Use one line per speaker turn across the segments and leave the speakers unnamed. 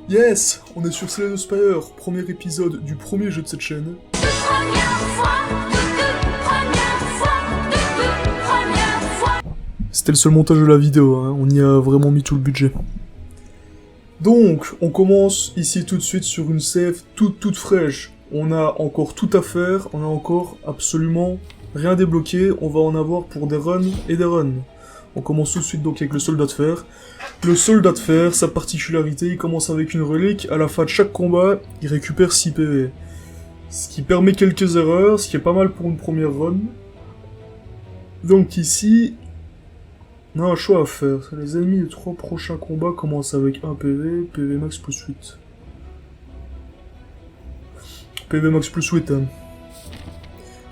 Yes, on est sur Slay the Spire, premier épisode du premier jeu de cette chaîne. C'était le seul montage de la vidéo, hein. On y a vraiment mis tout le budget. Donc, on commence ici tout de suite sur une save toute fraîche. On a encore tout à faire, on a encore absolument rien débloqué, on va en avoir pour des runs et des runs. On commence tout de suite donc avec le soldat de fer. Le soldat de fer, sa particularité, il commence avec une relique, à la fin de chaque combat, il récupère 6 PV. Ce qui permet quelques erreurs, ce qui est pas mal pour une première run. Donc ici, on a un choix à faire. Les ennemis des 3 prochains combats commencent avec 1 PV, PV max plus 8. PV max plus 8, hein.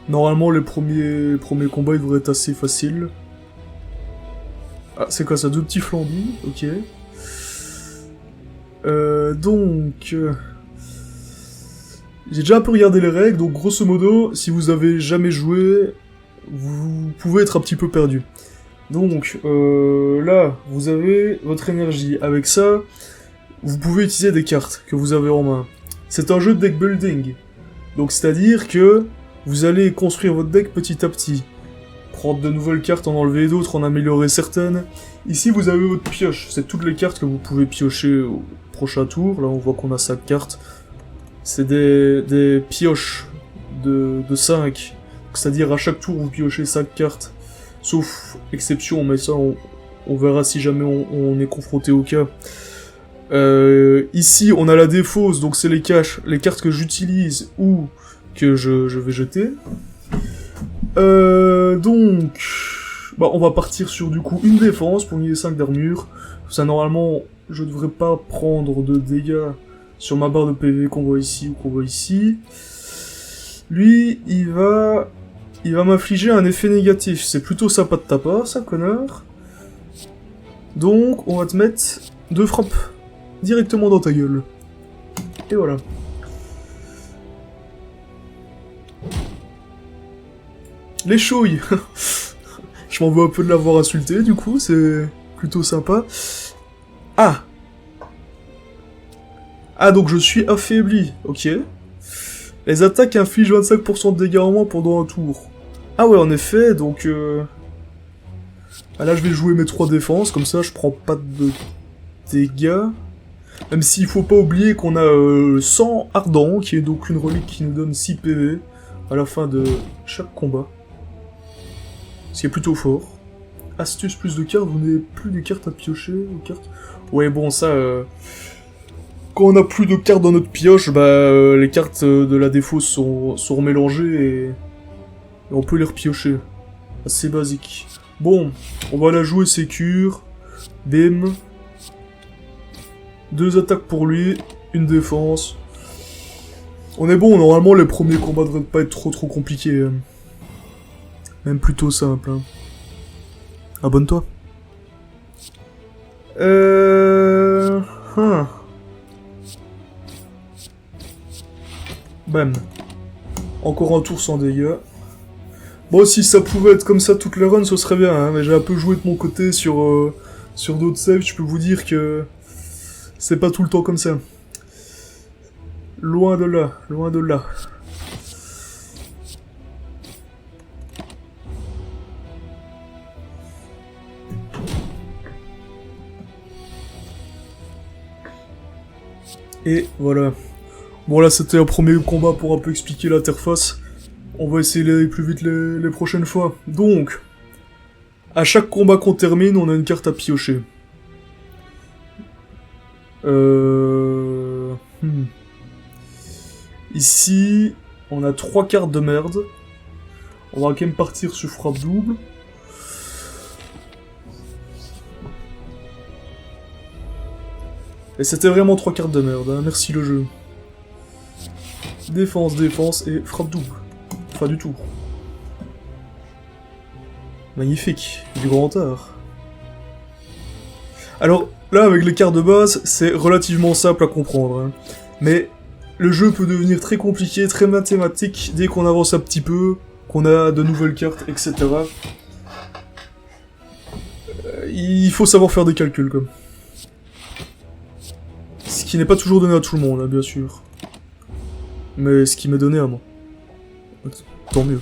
Normalement, les premiers combats, ils devraient être assez faciles. Ah, c'est quoi ça? 2 petits flambis, ok. J'ai déjà un peu regardé les règles, donc grosso modo, si vous avez jamais joué, vous pouvez être un petit peu perdu. Donc, là, vous avez votre énergie. Avec ça, vous pouvez utiliser des cartes que vous avez en main. C'est un jeu de deck building. Donc, c'est-à-dire que vous allez construire votre deck petit à petit. Prendre de nouvelles cartes, en enlever d'autres, en améliorer certaines. Ici, vous avez votre pioche. C'est toutes les cartes que vous pouvez piocher au prochain tour. Là, on voit qu'on a 5 cartes. C'est des pioches de 5. C'est-à-dire, à chaque tour, vous piochez 5 cartes. Sauf exception, mais ça, on verra si jamais on est confronté au cas. Ici, on a la défausse, donc c'est les cartes que j'utilise ou que je vais jeter. On va partir sur du coup une défense pour gagner 5 d'armure. Ça, normalement, je devrais pas prendre de dégâts sur ma barre de PV qu'on voit ici ou qu'on voit ici. Lui, il va m'infliger un effet négatif. C'est plutôt sympa de ta part, ça, connard. Donc, on va te mettre 2 frappes directement dans ta gueule. Et voilà. Les chouilles. Je m'en veux un peu de l'avoir insulté, du coup, c'est plutôt sympa. Ah. Ah, donc je suis affaibli, ok. Les attaques infligent 25% de dégâts en moins pendant un tour. Ah ouais, en effet, donc... Ah, là, je vais jouer mes 3 défenses, comme ça, je prends pas de dégâts. Même s'il faut pas oublier qu'on a 100 ardent, qui est donc une relique qui nous donne 6 PV à la fin de chaque combat. Ce qui est plutôt fort. Astuce plus de cartes, vous n'avez plus de cartes à piocher aux cartes. Ouais, bon, ça... Quand on a plus de cartes dans notre pioche, bah les cartes de la défausse sont remélangées et on peut les repiocher. Assez basique. Bon, on va la jouer sécure. Bim. 2 attaques pour lui, une défense. On est bon, normalement les premiers combats devraient pas être trop compliqués. Hein. Même plutôt simple. Hein. Abonne-toi. Bam. Encore un tour sans dégâts. Bon, si ça pouvait être comme ça toutes les runs, ce serait bien, hein, mais j'ai un peu joué de mon côté sur d'autres saves, je peux vous dire que c'est pas tout le temps comme ça. Loin de là, loin de là. Et voilà. Bon là c'était un premier combat pour un peu expliquer l'interface. On va essayer d'aller plus vite les prochaines fois. Donc, à chaque combat qu'on termine, on a une carte à piocher. Ici, on a 3 cartes de merde. On va quand même partir sur frappe double. Et c'était vraiment 3 cartes de merde, hein. Merci le jeu. Défense, défense et frappe double. Enfin du tout. Magnifique, du grand art. Alors, là, avec les cartes de base, c'est relativement simple à comprendre. Hein. Mais le jeu peut devenir très compliqué, très mathématique, dès qu'on avance un petit peu, qu'on a de nouvelles cartes, etc. Il faut savoir faire des calculs, quoi. Ce qui n'est pas toujours donné à tout le monde, hein, bien sûr. Mais ce qui m'est donné à moi. Tant mieux.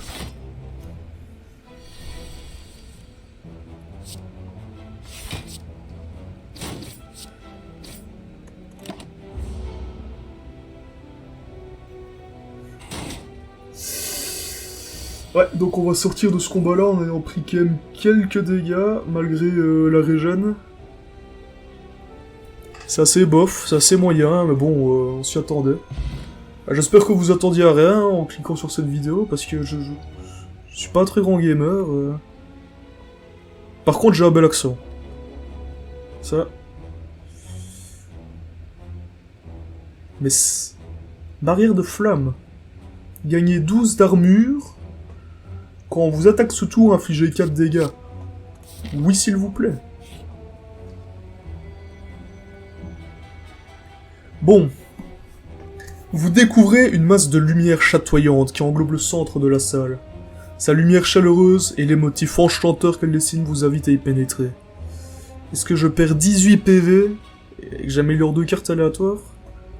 Ouais, donc on va sortir de ce combat-là en ayant pris quand même quelques dégâts, malgré la régène. C'est assez bof, c'est assez moyen, mais bon, on s'y attendait. J'espère que vous attendiez à rien en cliquant sur cette vidéo, parce que je suis pas un très grand gamer. Par contre, j'ai un bel accent. Ça... Mais... Barrière de flamme. Gagnez 12 d'armure. Quand on vous attaque ce tour, infligez 4 dégâts. Oui, s'il vous plaît. Bon. Vous découvrez une masse de lumière chatoyante qui englobe le centre de la salle. Sa lumière chaleureuse et les motifs enchanteurs qu'elle dessine vous invitent à y pénétrer. Est-ce que je perds 18 PV et que j'améliore 2 cartes aléatoires?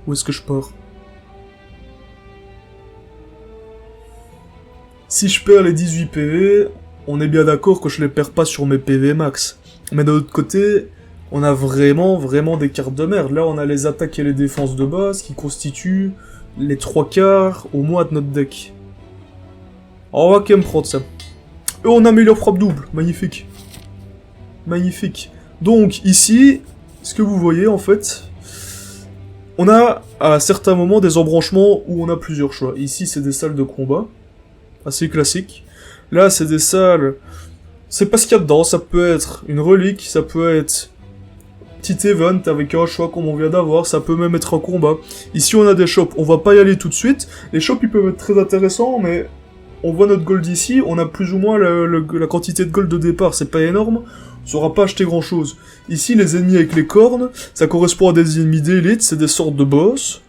Ou est-ce que je pars? Si je perds les 18 PV, on est bien d'accord que je les perds pas sur mes PV max. Mais d'un autre côté, on a vraiment des cartes de merde. Là, on a les attaques et les défenses de base qui constituent les 3/4 au moins de notre deck. Alors, on va quand même prendre ça. Et on améliore frappe double. Magnifique. Magnifique. Donc, ici, ce que vous voyez, en fait, on a à certains moments des embranchements où on a plusieurs choix. Ici, c'est des salles de combat. Assez classique. Là, c'est des salles... C'est pas ce qu'il y a dedans, ça peut être une relique, ça peut être petit event avec un choix comme on vient d'avoir, ça peut même être un combat. Ici, on a des shops, on va pas y aller tout de suite. Les shops, ils peuvent être très intéressants, mais on voit notre gold ici, on a plus ou moins la quantité de gold de départ, c'est pas énorme, on saura pas acheter grand chose. Ici, les ennemis avec les cornes, ça correspond à des ennemis d'élite, c'est des sortes de boss,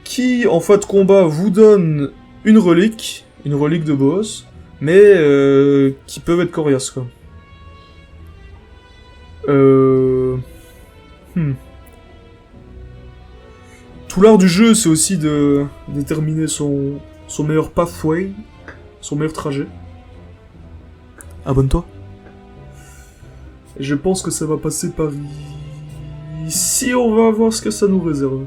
qui, en fin de combat, vous donnent une relique de boss, mais qui peuvent être coriaces, quoi. Tout l'art du jeu, c'est aussi de déterminer son meilleur pathway, son meilleur trajet. Abonne-toi. Et je pense que ça va passer par ici, on va voir ce que ça nous réserve.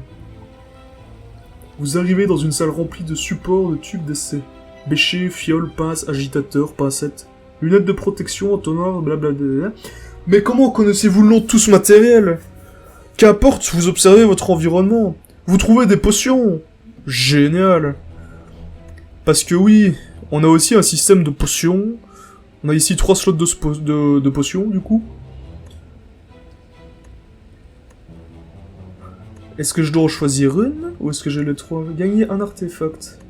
Vous arrivez dans une salle remplie de supports de tubes d'essai. Bêcher, fiole, pince, agitateur, pincette, lunettes de protection, entonnoir, blablabla. Mais comment connaissez-vous le nom de tout ce matériel? Qu'importe, vous observez votre environnement. Vous trouvez des potions. Génial. Parce que oui, on a aussi un système de potions. On a ici 3 slots de potions, du coup. Est-ce que je dois en choisir une? Ou est-ce que j'ai les 3? Gagner un artefact.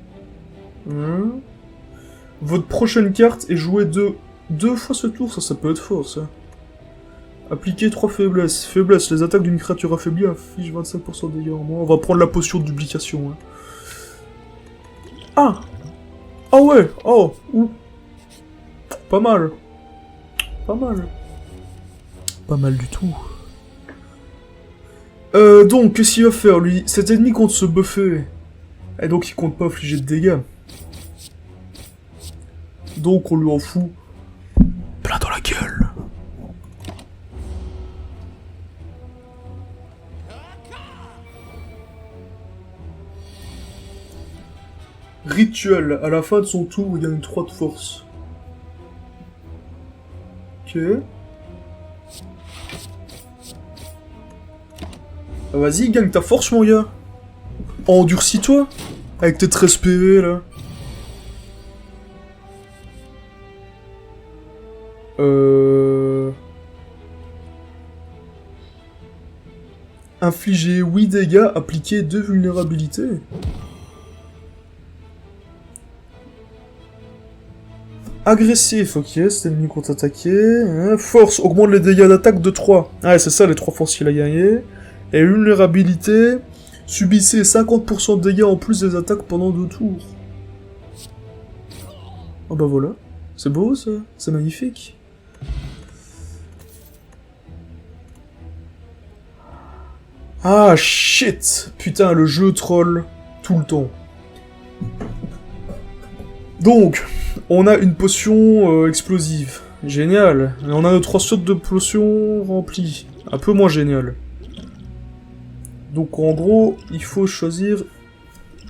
Votre prochaine carte est jouée deux fois ce tour, ça peut être fort, ça. Appliquer 3 faiblesses. Faiblesse, les attaques d'une créature affaiblie infligent 25% de dégâts en moins. On va prendre la potion de duplication. Hein. Ah! Ah ouais! Oh! Ouh! Pas mal. Pas mal. Pas mal du tout. Donc, qu'est-ce qu'il va faire, lui? Cet ennemi compte se buffer. Et donc, il compte pas infliger de dégâts. Donc, on lui en fout plein dans la gueule. Rituel. À la fin de son tour, il gagne 3 de force. Ok. Ah, vas-y, gagne ta force, mon gars. Endurcis-toi. Avec tes 13 PV, là. Infliger 8 dégâts, appliquer 2 vulnérabilités. Agressif, ok, cet ennemi contre-attaqué. Force, augmente les dégâts d'attaque de 3. Ah, c'est ça les 3 forces qu'il a gagné. Et vulnérabilité, subissez 50% de dégâts en plus des attaques pendant 2 tours. Oh bah voilà, c'est beau ça, c'est magnifique. Ah, shit! Putain, le jeu troll tout le temps. Donc, on a une potion explosive. Génial. Et on a nos 3 slots de potions remplis. Un peu moins génial. Donc en gros, il faut choisir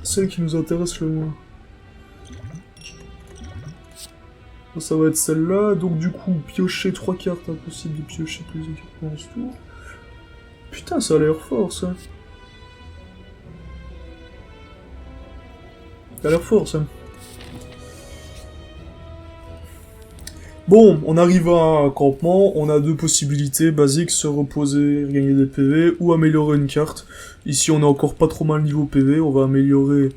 celle qui nous intéresse le moins. Ça va être celle-là. Donc du coup, piocher 3 cartes. Impossible de piocher plus de cartes pendant ce tour. Putain, ça a l'air fort, ça. Ça a l'air fort, ça. Bon, on arrive à un campement, on a 2 possibilités basiques, se reposer, gagner des PV, ou améliorer une carte. Ici on est encore pas trop mal niveau PV, on va améliorer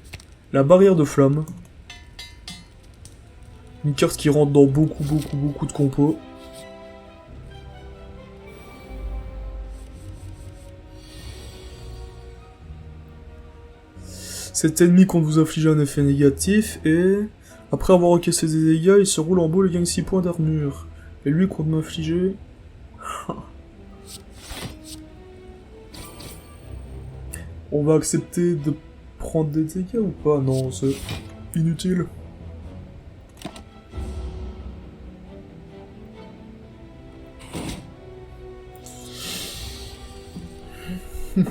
la barrière de flamme. Une carte qui rentre dans beaucoup de compos. Cet ennemi compte vous infliger un effet négatif et... Après avoir encaissé des dégâts, il se roule en boule et gagne 6 points d'armure. Et lui compte m'infliger... On va accepter de prendre des dégâts ou pas? Non, c'est inutile. Il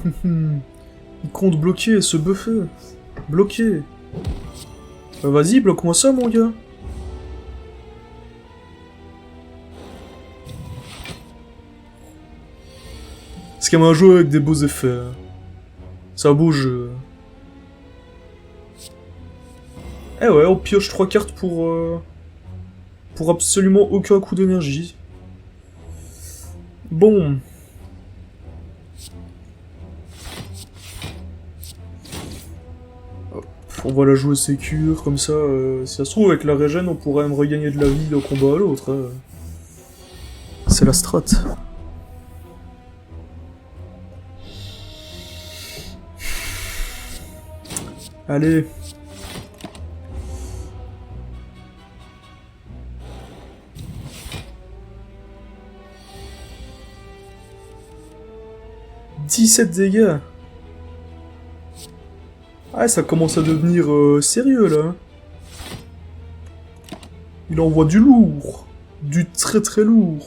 compte bloquer, se buffer. Bloquer. Vas-y, bloque-moi ça, mon gars. C'est quand même un jeu avec des beaux effets. Ça bouge. Eh ouais, on pioche 3 cartes pour absolument aucun coup d'énergie. Bon. On va la jouer sécure, comme ça, si ça se trouve, avec la régène, on pourrait même regagner de la vie d'un combat à l'autre. C'est la strat. Allez. « 17 dégâts. Ah, ça commence à devenir sérieux, là. Il envoie du lourd. Du très lourd.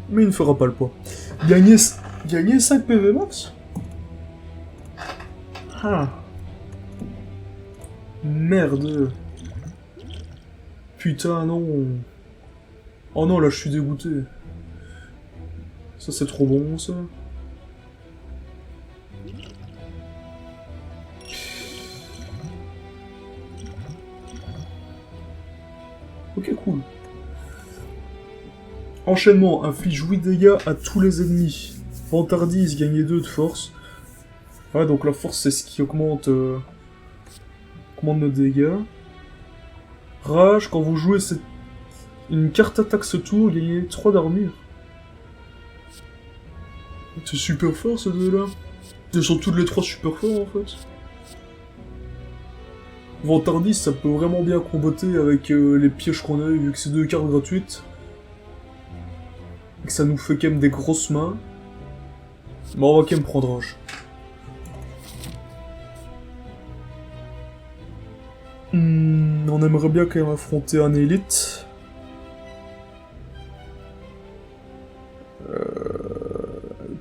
Mais il ne fera pas le poids. Gagner 5 PV max? Ah. Merde. Putain, non. Oh non, là, je suis dégoûté. Ça, c'est trop bon, ça. Ok, cool. Enchaînement, inflige 8 dégâts à tous les ennemis. Vantardise, gagner 2 de force. Ouais, donc la force, c'est ce qui augmente nos dégâts. Rage, quand vous jouez une carte attaque ce tour, gagnez 3 d'armure. C'est super fort, ces deux-là. Ils sont tous les 3 super forts, en fait. Vantardis, ça peut vraiment bien comboter avec les pièges qu'on a eu, vu que c'est 2 cartes gratuites. Et que ça nous fait quand même des grosses mains. Mais on va quand même prendre Rage. On aimerait bien quand même affronter un élite.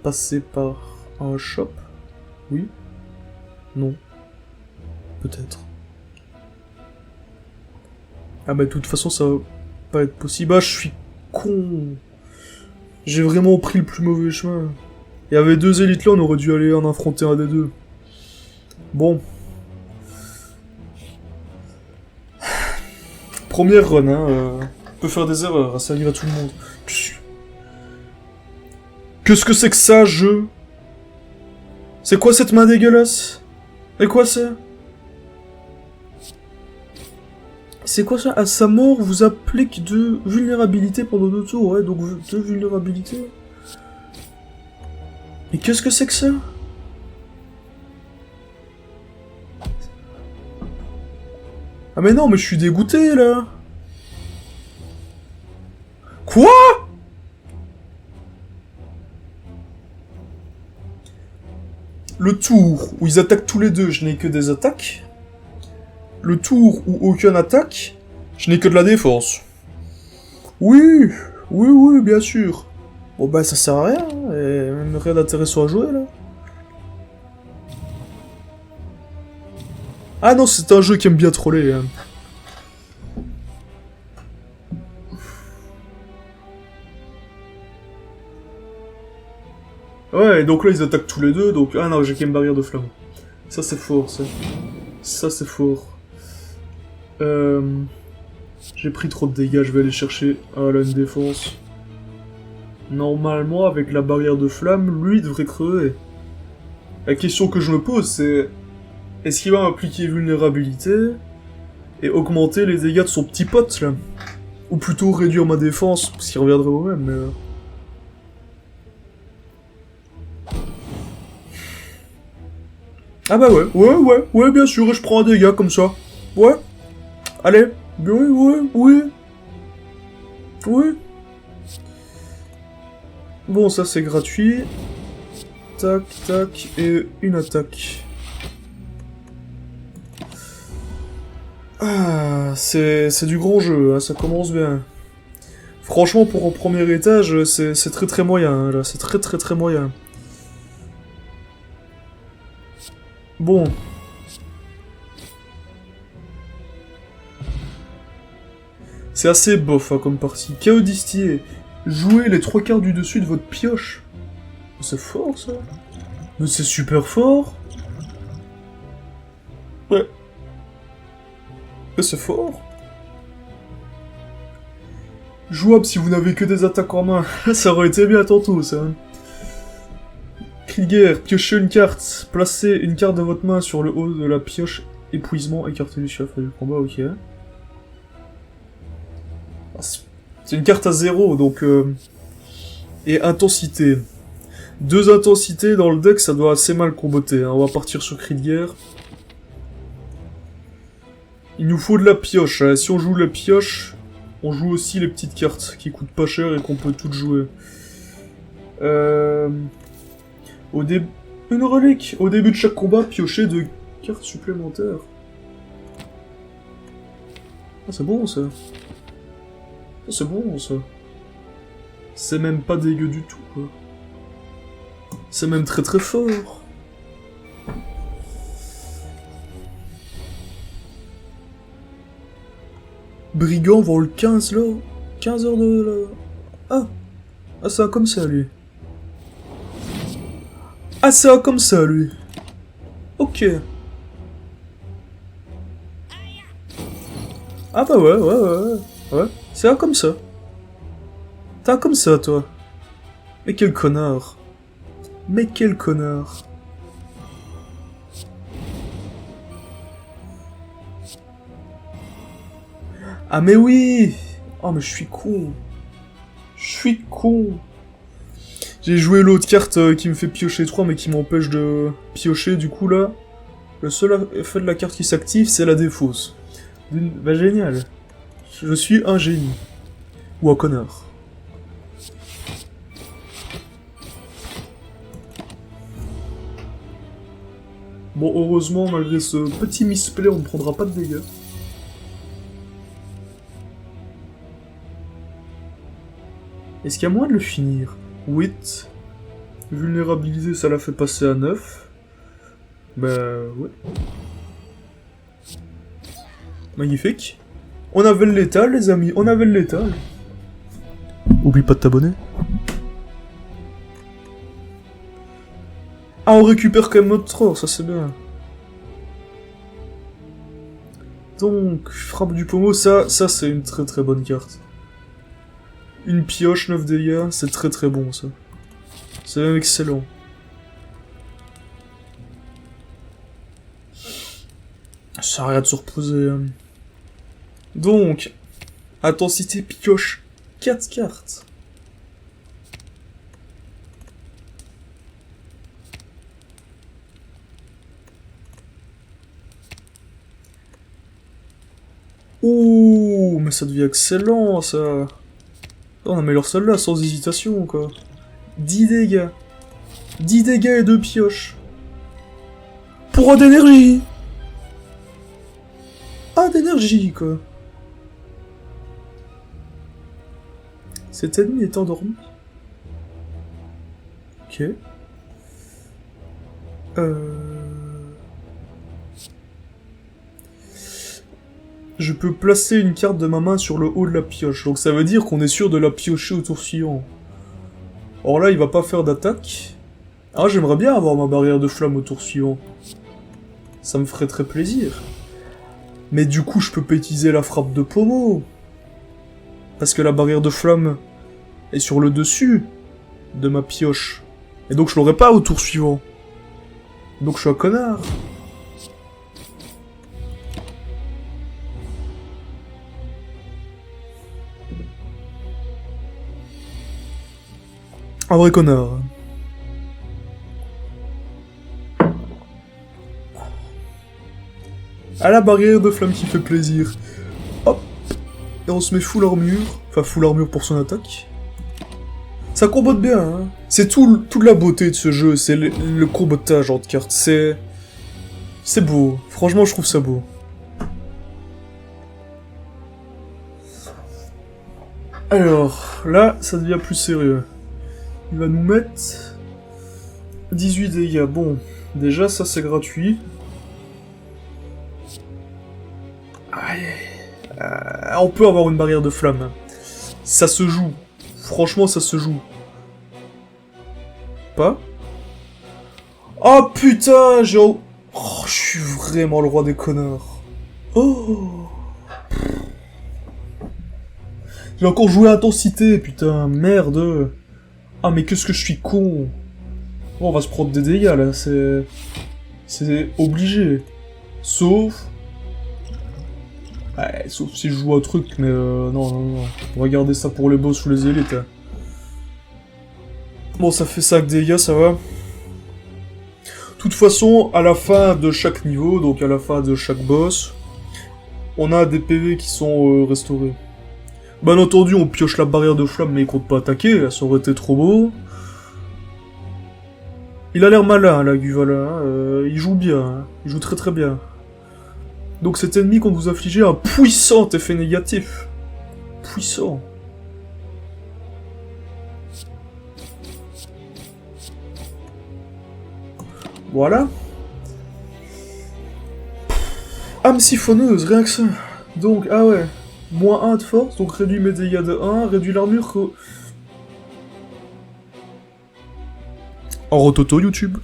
Passer par un shop? Oui? Non? Peut-être. Ah bah de toute façon ça va pas être possible. Ah, je suis con. J'ai vraiment pris le plus mauvais chemin. Il y avait 2 élites là, on aurait dû aller en affronter un des 2. Bon. Première run, hein. On peut faire des erreurs, ça arrive à tout le monde. Qu'est-ce que c'est que ça, jeu? C'est quoi cette main dégueulasse? Et quoi ça? C'est quoi ça? À sa mort, vous applique 2 vulnérabilités pendant 2 tours, ouais, donc 2 vulnérabilités. Mais qu'est-ce que c'est que ça? Ah mais non, mais je suis dégoûté, là. Quoi? Le tour où ils attaquent tous les deux, je n'ai que des attaques. Le tour où aucun attaque, je n'ai que de la défense. Oui, oui, bien sûr. Bon bah ça sert à rien, hein, et même rien d'intéressant à jouer là. Ah non, c'est un jeu qui aime bien troller. Hein. Ouais, et donc là ils attaquent tous les deux, donc... Ah non, j'ai qu'une barrière de flamme. Ça c'est fort, ça. Ça c'est fort. J'ai pris trop de dégâts, je vais aller chercher... Ah là, une défense. Normalement, avec la barrière de flamme, lui il devrait crever. La question que je me pose, c'est... Est-ce qu'il va m'appliquer vulnérabilité et augmenter les dégâts de son petit pote, là? Ou plutôt réduire ma défense, parce qu'il reviendrait au même, mais... Ah bah ouais, bien sûr, je prends un dégât comme ça. Ouais. Allez. Oui. Bon, ça c'est gratuit. Tac, tac, et une attaque. Ah, c'est du grand jeu, hein, ça commence bien. Franchement, pour un premier étage, c'est très moyen, hein, là, c'est très moyen. Bon. C'est assez bof hein, comme partie. Chaos distillé. Jouez les 3/4 du dessus de votre pioche. C'est fort ça. Mais c'est super fort. Ouais. Mais c'est fort. Jouable si vous n'avez que des attaques en main. Ça aurait été bien tantôt ça. Cri de guerre, piochez une carte. Placez une carte de votre main sur le haut de la pioche. Épuisement, écartez du chef du combat, ok. C'est une carte à 0, donc... Et intensité. 2 intensités dans le deck, ça doit assez mal comboter. Hein. On va partir sur cri de guerre. Il nous faut de la pioche. Hein. Si on joue la pioche, on joue aussi les petites cartes qui coûtent pas cher et qu'on peut toutes jouer. Une relique. Au début de chaque combat, piochez 2 cartes supplémentaires. Ah, c'est bon ça. Ah, c'est bon ça. C'est même pas dégueu du tout quoi. C'est même très fort. Brigand vend le 15 là. 15 heures de là. Ah. Ah ça comme ça lui. Ah ça comme ça lui. Ok. Ah bah ouais. C'est comme ça. T'as comme ça toi. Mais quel connard. Mais quel connard. Ah mais oui. Oh mais je suis con. J'ai joué l'autre carte qui me fait piocher 3 mais qui m'empêche de piocher du coup là. Le seul effet de la carte qui s'active c'est la défausse. Bah génial. Je suis un génie. Ou un connard. Bon, heureusement, malgré ce petit misplay, on ne prendra pas de dégâts. Est-ce qu'il y a moyen de le finir? 8. Vulnérabiliser, ça l'a fait passer à 9. Bah, ouais. Magnifique. On avait le létal, les amis, on avait le létal. Oublie pas de t'abonner. Ah, on récupère quand même notre or, ça c'est bien. Donc, frappe du pommeau, ça c'est une très bonne carte. Une pioche, 9 dégâts, c'est très bon ça. C'est même excellent. Ça arrête de se reposer. Hein. Donc, intensité pioche, 4 cartes. Ouh, mais ça devient excellent, ça. On améliore celle-là sans hésitation, quoi. 10 dégâts. 10 dégâts et 2 pioches. Pour un d'énergie. Un d'énergie, quoi. Cet ennemi est endormi. Ok. Je peux placer une carte de ma main sur le haut de la pioche. Donc ça veut dire qu'on est sûr de la piocher au tour suivant. Or là, il va pas faire d'attaque. Ah, j'aimerais bien avoir ma barrière de flamme au tour suivant. Ça me ferait très plaisir. Mais du coup, je peux pas utiliser la frappe de pommeau. Parce que la barrière de flamme est sur le dessus de ma pioche. Et donc je l'aurai pas au tour suivant. Donc je suis un connard. Un vrai connard. À la barrière de flamme qui fait plaisir. Hop. Et on se met full armure. Enfin, full armure pour son attaque. Ça combote bien, hein. C'est toute la beauté de ce jeu, c'est le combotage entre cartes. C'est beau. Franchement, je trouve ça beau. Alors, là, ça devient plus sérieux. Il va nous mettre 18 dégâts. Bon, déjà, ça, c'est gratuit. On peut avoir une barrière de flamme. Ça se joue. Franchement, ça se joue. Pas. Oh putain, oh, je suis vraiment le roi des connards. Oh. J'ai encore joué à intensité, putain, merde. Ah, mais qu'est-ce que je suis con. Oh, on va se prendre des dégâts, là, c'est obligé. Sauf... Ouais, sauf si je joue un truc, mais non. On va garder ça pour les boss ou les élites. Hein. Bon, ça fait 5 dégâts, ça va. De toute façon, à la fin de chaque niveau, donc à la fin de chaque boss, on a des PV qui sont restaurés. Bien entendu, on pioche la barrière de flamme, mais il compte pas attaquer, ça aurait été trop beau. Il a l'air malin, là, Guvala. Hein. Il joue bien, hein. Il joue très très bien. Donc cet ennemi compte vous infliger un puissant effet négatif. Puissant. Voilà. Âme siphonneuse, rien que ça. Donc, ah ouais. Moins 1 de force, donc réduit mes dégâts de 1, réduit l'armure que... En rototo YouTube.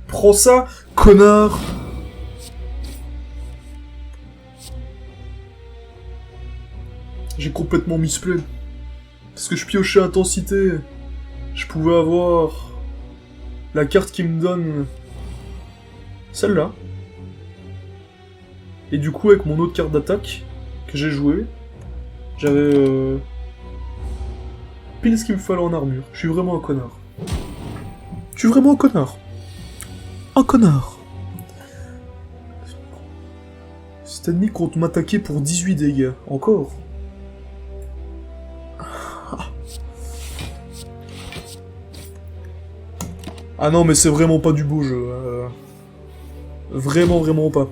Prends ça, connard! J'ai complètement misplay. Parce que je piochais intensité. Je pouvais avoir... la carte qui me donne... celle-là. Et du coup, avec mon autre carte d'attaque, que j'ai joué, j'avais... pile ce qu'il me fallait en armure. Je suis vraiment un connard. Je suis vraiment un connard. Un connard. Cet ennemi compte m'attaquer pour 18 dégâts. Encore. Ah non, mais c'est vraiment pas du beau jeu. Vraiment, vraiment pas.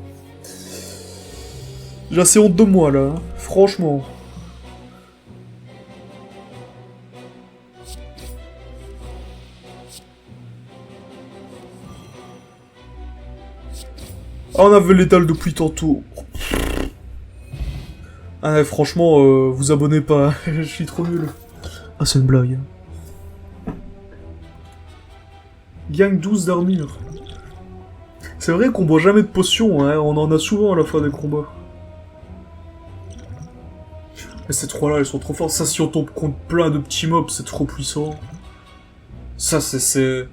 J'ai assez honte de moi, là. Hein. Franchement. Ah, on avait l'étal depuis tantôt. Ah ouais, franchement, vous abonnez pas. Je suis trop nul. Ah, c'est une blague. Gagne 12 d'armure. C'est vrai qu'on boit jamais de potions, hein. On en a souvent à la fin des combats. Mais ces trois-là, elles sont trop fortes. Ça, si on tombe contre plein de petits mobs, c'est trop puissant. Ça, c'est...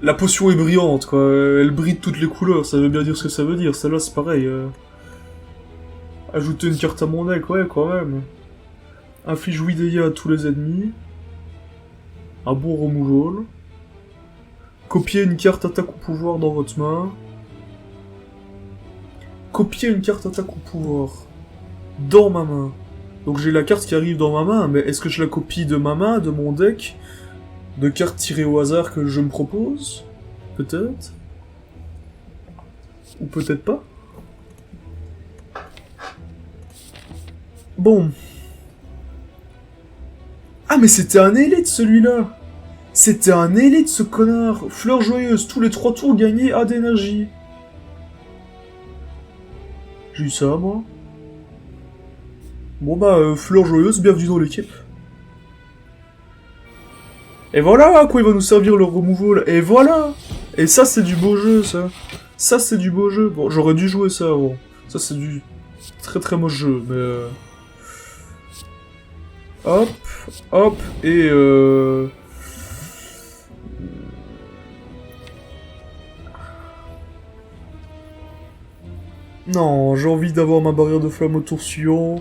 La potion est brillante, quoi. Elle brille de toutes les couleurs, ça veut bien dire ce que ça veut dire. Celle-là, c'est pareil. Ajouter une carte à mon deck, ouais, quand même. Inflige 8 dégâts à tous les ennemis. Un bon removal. Copier une carte attaque ou pouvoir dans votre main. Copier une carte attaque ou pouvoir. Dans ma main. Donc j'ai la carte qui arrive dans ma main, mais est-ce que je la copie de ma main, de mon deck? De cartes tirées au hasard que je me propose? Peut-être. Ou peut-être pas. Bon. Ah mais c'était un élite celui-là. C'était un élite ce connard. Fleur joyeuse, tous les 3 tours gagnés A d'énergie. J'ai eu ça moi. Bon bah, fleur joyeuse, bienvenue dans l'équipe. Et voilà à quoi il va nous servir le removal. Et voilà. Et ça c'est du beau jeu ça. Ça c'est du beau jeu. Bon, j'aurais dû jouer ça avant. Ça c'est du très très beau jeu, mais... Hop, hop, et Non, j'ai envie d'avoir ma barrière de flamme au tour suivant.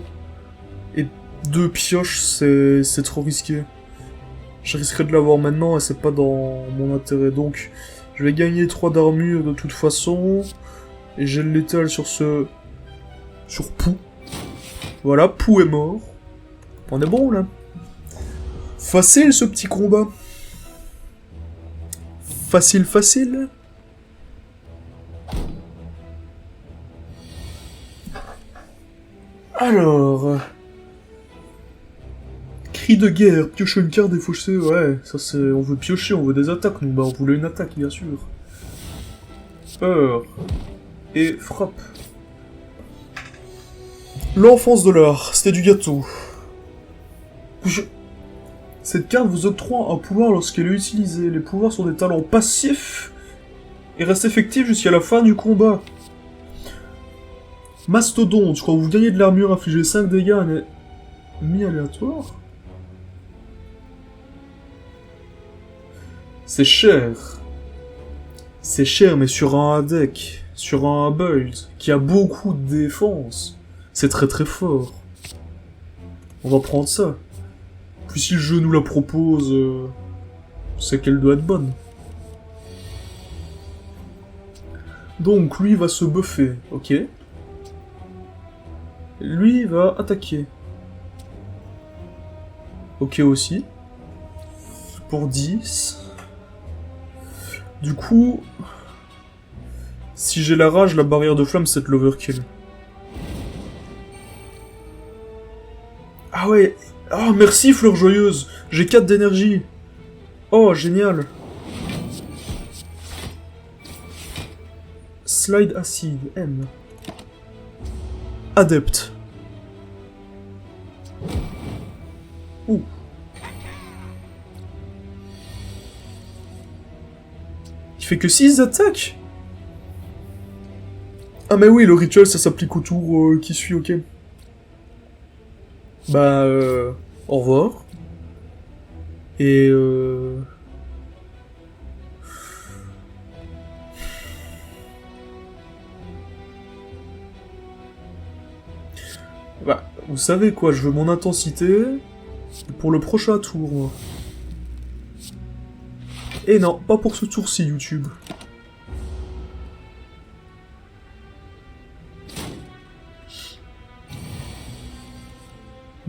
Et 2 pioches, c'est trop risqué. Je risquerais de l'avoir maintenant et c'est pas dans mon intérêt. Donc, je vais gagner 3 d'armure de toute façon. Et j'ai le létal sur ce... Sur Pou. Voilà, Pou est mort. On est bon, là. Facile, ce petit combat. Facile, facile. Alors... Cri de guerre, piocher une carte défauchée, ouais, ça c'est... On veut piocher, on veut des attaques, nous, bah on voulait une attaque, bien sûr. Peur. Et frappe. L'enfance de l'art, c'était du gâteau. Cette carte vous octroie un pouvoir lorsqu'elle est utilisée. Les pouvoirs sont des talents passifs et restent effectifs jusqu'à la fin du combat. Mastodonte, quand vous gagnez de l'armure, infligez 5 dégâts à un ennemi aléatoire. C'est cher. C'est cher, mais sur un deck, sur un build, qui a beaucoup de défense, c'est très très fort. On va prendre ça. Puis si le jeu nous la propose, c'est qu'elle doit être bonne. Donc lui va se buffer, ok. Lui va attaquer. Ok aussi. Pour 10. Du coup... Si j'ai la rage, la barrière de flamme, c'est de l'overkill. Ah ouais. Ah merci fleur joyeuse. J'ai 4 d'énergie. Oh génial. Slide acide, M. Adepte. Ouh. Il fait que 6 attaques. Ah mais oui, le rituel ça s'applique au tour qui suit, ok. Bah au revoir. Et bah, vous savez quoi, je veux mon intensité pour le prochain tour. Et non, pas pour ce tour-ci, YouTube.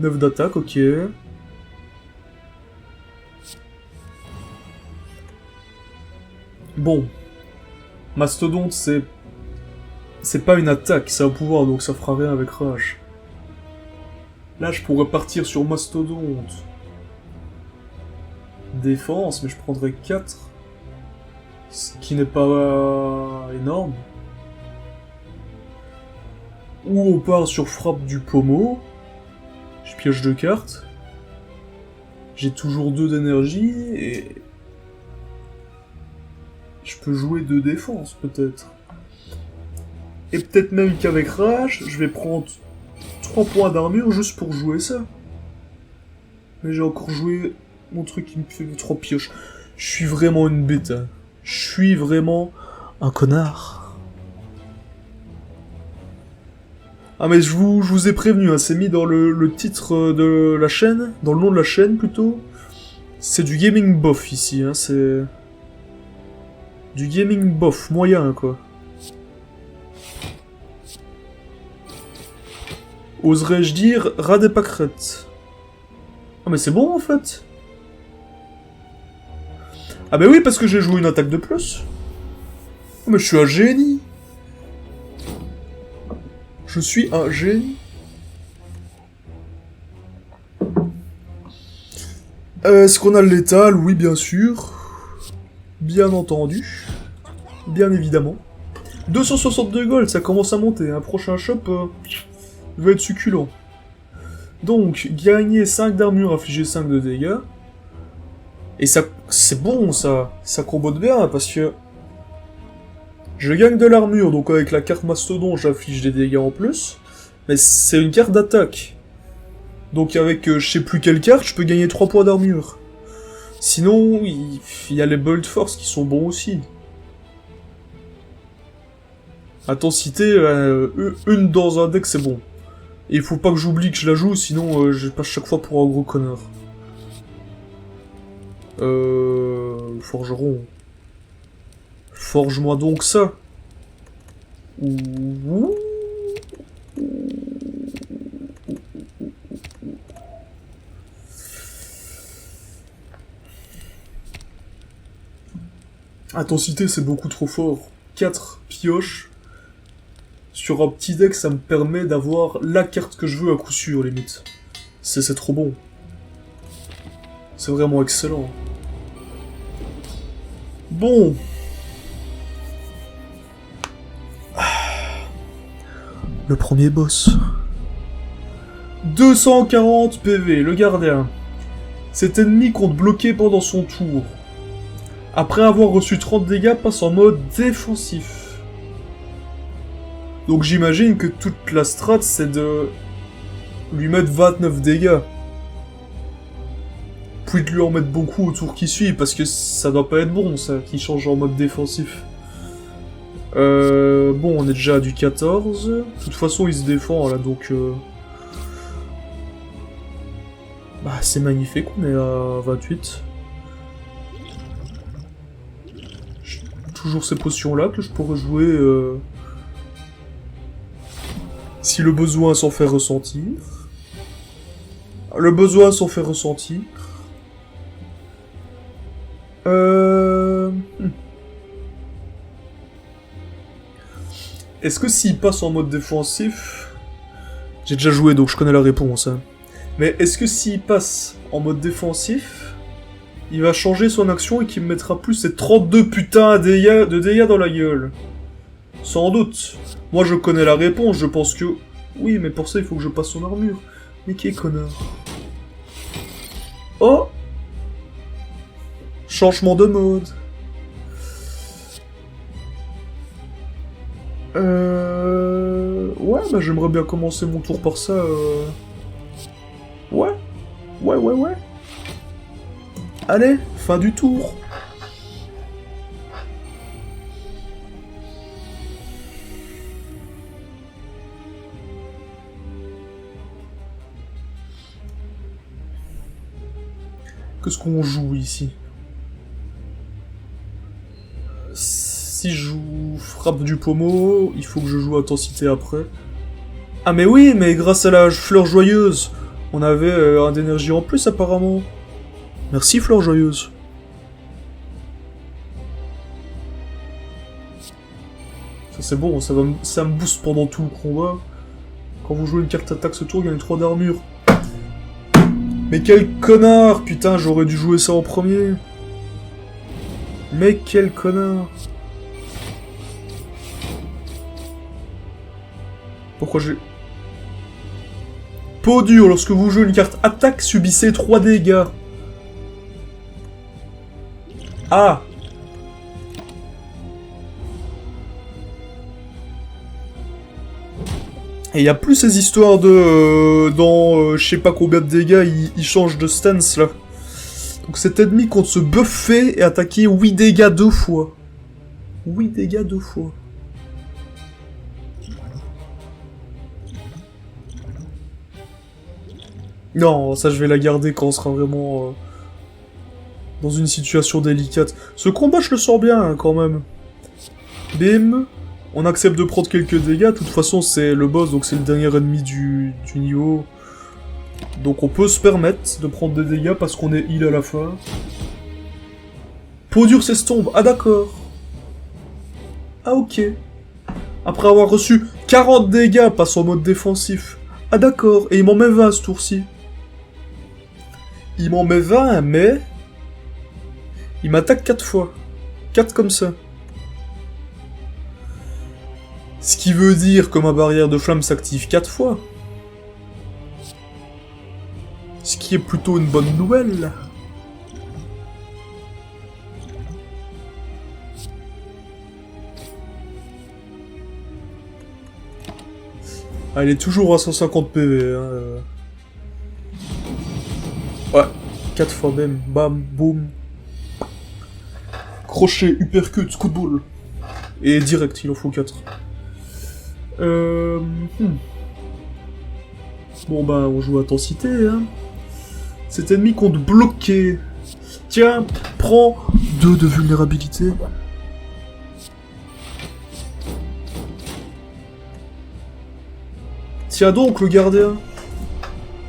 « 9 d'attaque, ok. Bon. Mastodonte, c'est... C'est pas une attaque, c'est un pouvoir, donc ça fera rien avec rage. Là, je pourrais partir sur Mastodonte. Défense, mais je prendrais 4. Ce qui n'est pas énorme. Ou on part sur frappe du pommeau. Je pioche 2 cartes. J'ai toujours 2 d'énergie et... Je peux jouer 2 défense, peut-être. Et peut-être même qu'avec rage, je vais prendre 3 points d'armure juste pour jouer ça. Mais j'ai encore joué mon truc qui me fait 3 pioches. Je suis vraiment une bête. Hein. Je suis vraiment un connard. Ah mais je vous ai prévenu, hein, c'est mis dans le titre de la chaîne, dans le nom de la chaîne plutôt. C'est du gaming bof ici, hein, c'est... Du gaming bof, moyen quoi. Oserais-je dire rat des pâquerettes. Ah mais c'est bon en fait. Ah bah oui parce que j'ai joué une attaque de plus. Oh, mais je suis un génie. Je suis un génie. Est-ce qu'on a le létal? Oui bien sûr. Bien entendu. Bien évidemment. 262 gold, ça commence à monter. Un prochain shop va être succulent. Donc, gagner 5 d'armure, infliger 5 de dégâts. Et ça, c'est bon ça. Ça combote bien parce que... Je gagne de l'armure, donc avec la carte Mastodon, j'inflige des dégâts en plus. Mais c'est une carte d'attaque. Donc avec je sais plus quelle carte, je peux gagner 3 points d'armure. Sinon, il y a les Bolt Force qui sont bons aussi. Intensité, une dans un deck, c'est bon. Et il faut pas que j'oublie que je la joue, sinon je passe chaque fois pour un gros connard. Forgeron. Forge-moi donc ça. Ouh. Intensité, c'est beaucoup trop fort. 4 pioches. Sur un petit deck, ça me permet d'avoir la carte que je veux à coup sûr, limite. C'est trop bon. C'est vraiment excellent. Bon. Le premier boss. 240 PV, le gardien. Cet ennemi compte bloquer pendant son tour. Après avoir reçu 30 dégâts, passe en mode défensif. Donc j'imagine que toute la strat, c'est de lui mettre 29 dégâts. Puis de lui en mettre beaucoup au tour qui suit, parce que ça doit pas être bon, ça, qui change en mode défensif. Bon, on est déjà à du 14. De toute façon, il se défend, là, donc... Bah, c'est magnifique, on est à 28. Toujours ces potions-là que je pourrais jouer... Si le besoin s'en fait ressentir. Le besoin s'en fait ressentir. Est-ce que s'il passe en mode défensif... J'ai déjà joué donc je connais la réponse. Hein. Mais est-ce que s'il passe en mode défensif, il va changer son action et qu'il me mettra plus ces 32 putains de dégâts dans la gueule? Sans doute. Moi je connais la réponse, je pense que... Oui, mais pour ça il faut que je passe son armure. Mais qui est connard? Oh! Changement de mode. Ouais, bah j'aimerais bien commencer mon tour par ça. Ouais. Ouais. Allez, fin du tour. Qu'est-ce qu'on joue ici? Si je joue frappe du pommeau, il faut que je joue intensité après. Ah mais oui, mais grâce à la fleur joyeuse, on avait un d'énergie en plus apparemment. Merci fleur joyeuse. Ça c'est bon, ça me booste pendant tout le combat. Quand vous jouez une carte attaque ce tour, il gagne 3 d'armure. Mais quel connard! Putain, j'aurais dû jouer ça en premier. Mais quel connard! Pourquoi j'ai... Peau dure, lorsque vous jouez une carte attaque, subissez 3 dégâts. Ah! Et il y a plus ces histoires de... dans je sais pas combien de dégâts, il change de stance là. Donc cet ennemi compte se buffer et attaquer 8 dégâts 2 fois. 8 dégâts 2 fois. Non, ça je vais la garder quand on sera vraiment dans une situation délicate. Ce combat je le sens bien hein, quand même. Bim. On accepte de prendre quelques dégâts, de toute façon c'est le boss, donc c'est le dernier ennemi du niveau. Donc on peut se permettre de prendre des dégâts parce qu'on est heal à la fin. Peau dure s'estompe, ah d'accord. Ah ok. Après avoir reçu 40 dégâts, passe en mode défensif. Ah d'accord, et il m'en met 20 ce tour-ci. Il m'en met 20, mais... il m'attaque 4 fois. 4 comme ça. Ce qui veut dire que ma barrière de flamme s'active 4 fois. Ce qui est plutôt une bonne nouvelle. Ah, elle est toujours à 150 PV. Hein. Ouais, 4 fois même. Bam, boum. Crochet, uppercut, coup de boule. Et direct, il en faut 4. Bon bah, on joue intensité, hein. Cet ennemi compte bloquer. Tiens, prends 2 de vulnérabilité. Tiens donc, le gardien.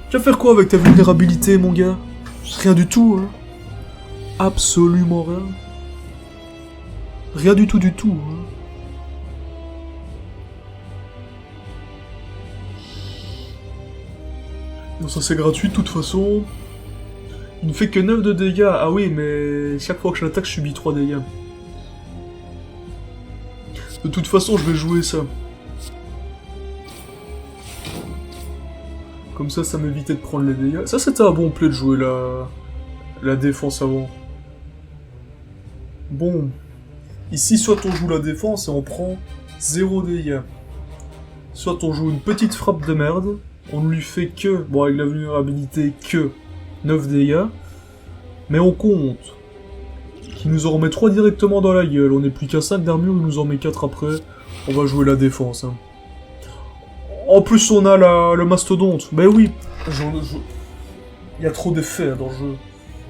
Tu vas faire quoi avec ta vulnérabilité, mon gars? Rien du tout, hein. Absolument rien. Rien du tout, hein. Non, ça c'est gratuit de toute façon. Il ne fait que 9 de dégâts. Ah oui, mais chaque fois que je l'attaque, je subis 3 dégâts. De toute façon, je vais jouer ça. Comme ça m'évitait de prendre les dégâts. Ça, c'était un bon play de jouer la défense avant. Bon. Ici, soit on joue la défense et on prend 0 dégâts. Soit on joue une petite frappe de merde. On ne lui fait que, bon avec la vulnérabilité, que 9 dégâts. Mais on compte. Qui nous en remet 3 directement dans la gueule. On n'est plus qu'à 5 d'armure, il nous en met 4 après. On va jouer la défense. Hein. En plus, on a le mastodonte. Ben oui. Il y a trop d'effets dans le jeu.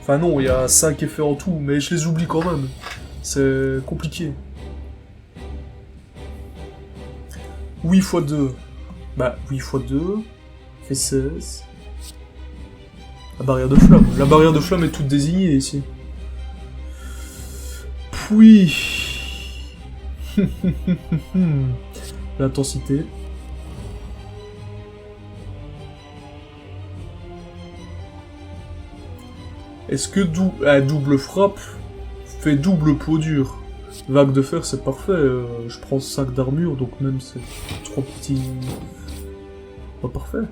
Enfin non, il y a 5 effets en tout, mais je les oublie quand même. C'est compliqué. 8 x 2. Bah, 8 x 2 fait 16. La barrière de flamme. La barrière de flamme est toute désignée ici. Puis... l'intensité. Est-ce que double frappe fait double peau dure? Vague de fer, c'est parfait. Je prends 5 d'armure, donc même c'est 3 petits... pas parfait.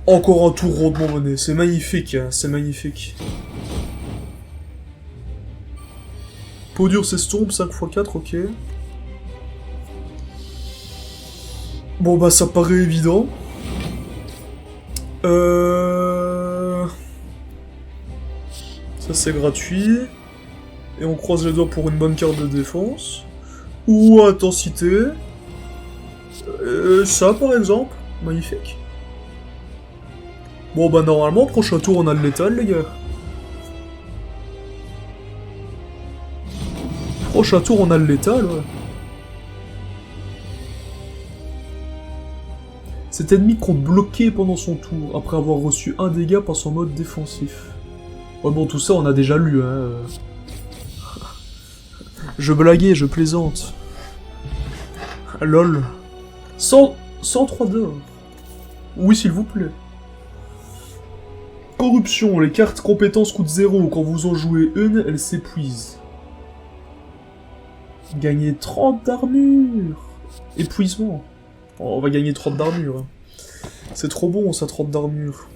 Encore un tour rondement mené. C'est magnifique, hein, c'est magnifique. Peau dure s'estompe, 5 x 4, ok. Bon bah ça paraît évident. Ça c'est gratuit. Et on croise les doigts pour une bonne carte de défense. Ou intensité. Ça par exemple. Magnifique. Bon bah normalement, prochain tour on a le létal les gars. Prochain tour on a le létal, ouais. Cet ennemi compte bloquer pendant son tour, après avoir reçu un dégât passe en mode défensif. Ouais bon, tout ça on a déjà lu, hein. Je blaguais, je plaisante. Lol. 103 d'or. Oui, s'il vous plaît. Corruption, les cartes compétences coûtent 0. Quand vous en jouez une, elles s'épuisent. Gagner 30 d'armure. Épuisement. On va gagner 30 d'armure. Hein. C'est trop bon, ça, 30 d'armure.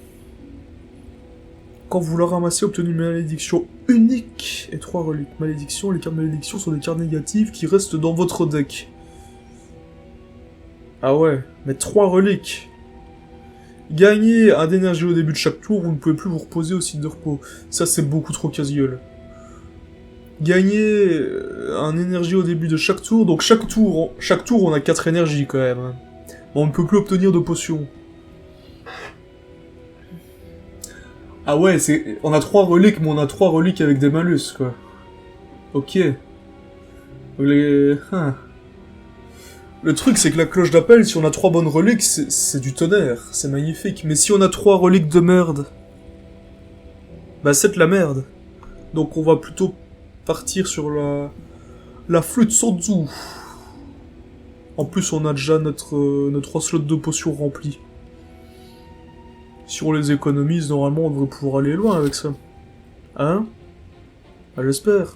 Quand vous la ramassez, obtenez une malédiction unique et 3 reliques. Malédiction, les cartes malédiction sont des cartes négatives qui restent dans votre deck. Ah ouais, mais 3 reliques. Gagnez un d'énergie au début de chaque tour, vous ne pouvez plus vous reposer au site de repos. Ça, c'est beaucoup trop casse-gueule. Gagnez un énergie au début de chaque tour, donc chaque tour on a 4 énergies quand même. On ne peut plus obtenir de potions. Ah ouais, on a 3 reliques, mais on a 3 reliques avec des malus, quoi. Ok. Les... Le truc, c'est que la cloche d'appel, si on a 3 bonnes reliques, c'est du tonnerre. C'est magnifique. Mais si on a 3 reliques de merde... Bah, c'est de la merde. Donc on va plutôt partir sur la flûte Sanzu. En plus, on a déjà notre 3 slots de potions remplis. Si on les économise, normalement, on devrait pouvoir aller loin avec ça. Hein? Bah, j'espère.